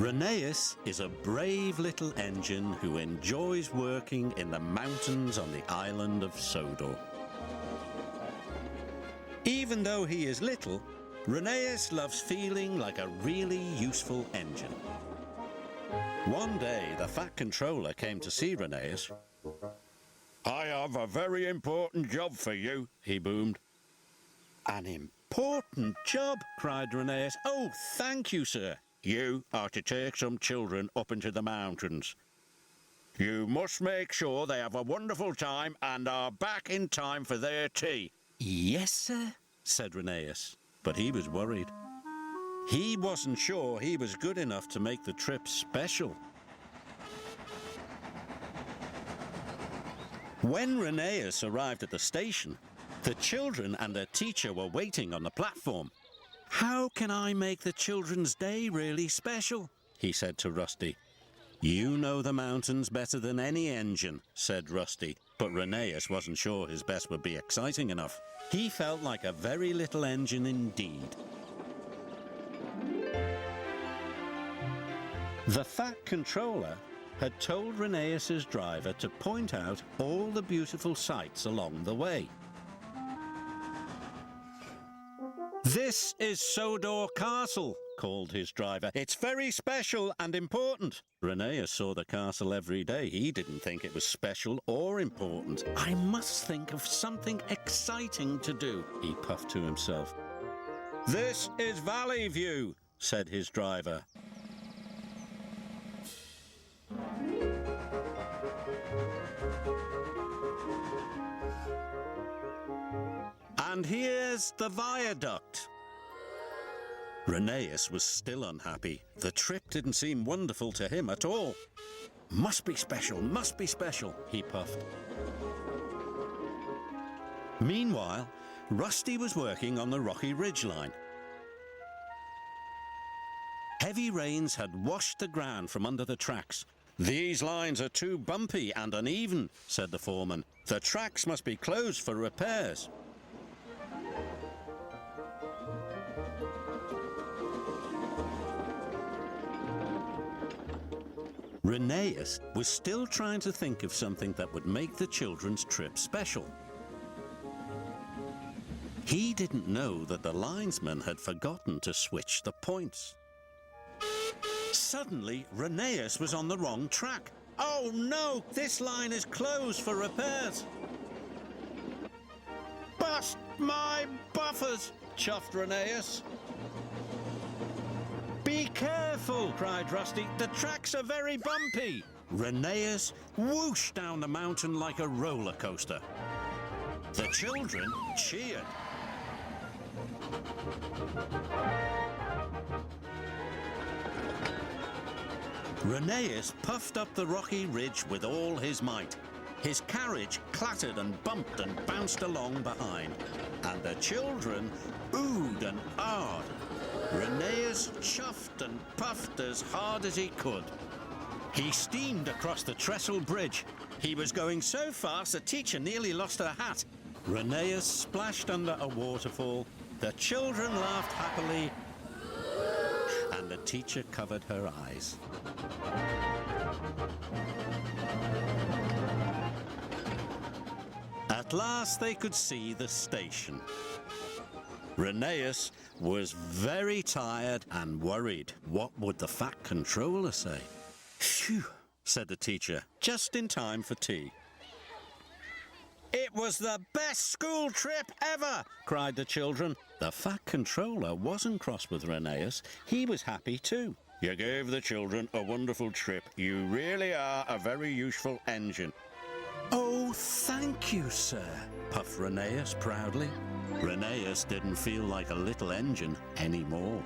Rheneas is a brave little engine who enjoys working in the mountains on the island of Sodor. Even though he is little, Rheneas loves feeling like a really useful engine. One day, the Fat Controller came to see Rheneas. "I have a very important job for you," he boomed. "An important job?" cried Rheneas. "Oh, thank you, sir." "You are to take some children up into the mountains. You must make sure they have a wonderful time and are back in time for their tea." "Yes, sir," said Rheneas, but he was worried. He wasn't sure he was good enough to make the trip special. When Rheneas arrived at the station, the children and their teacher were waiting on the platform. "How can I make the children's day really special?" he said to Rusty. "You know the mountains better than any engine," said Rusty, but Rheneas wasn't sure his best would be exciting enough. He felt like a very little engine indeed. The Fat Controller had told Rheneas's driver to point out all the beautiful sights along the way. "This is Sodor Castle," called his driver. "It's very special and important." Rheneas saw the castle every day. He didn't think it was special or important. "I must think of something exciting to do," he puffed to himself. "This is Valley View," said his driver. "And here's the viaduct." Rheneas was still unhappy. The trip didn't seem wonderful to him at all. Must be special," he puffed. Meanwhile, Rusty was working on the rocky ridgeline. Heavy rains had washed the ground from under the tracks. "These lines are too bumpy and uneven," said the foreman. "The tracks must be closed for repairs." Rheneas was still trying to think of something that would make the children's trip special. He didn't know that the linesman had forgotten to switch the points. Suddenly, Rheneas was on the wrong track. "Oh no, this line is closed for repairs." "Bust my buffers," chuffed Rheneas. "Be careful," cried Rusty. "The tracks are very bumpy." Rheneas whooshed down the mountain like a roller coaster. The children cheered. Rheneas puffed up the rocky ridge with all his might. His carriage clattered and bumped and bounced along behind, and the children oohed and ahed. Rheneas chuffed and puffed as hard as he could. He steamed across the trestle bridge. He was going so fast the teacher nearly lost her hat. Rheneas splashed under a waterfall. The children laughed happily, and the teacher covered her eyes. At last they could see the station. Rheneas was very tired and worried. What would the Fat Controller say? "Phew," said the teacher, just in time for tea. "It was the best school trip ever," cried the children. The Fat Controller wasn't cross with Rheneas. He was happy too. "You gave the children a wonderful trip. You really are a very useful engine." "Oh, thank you, sir," puffed Rheneas proudly. Rheneas didn't feel like a little engine anymore.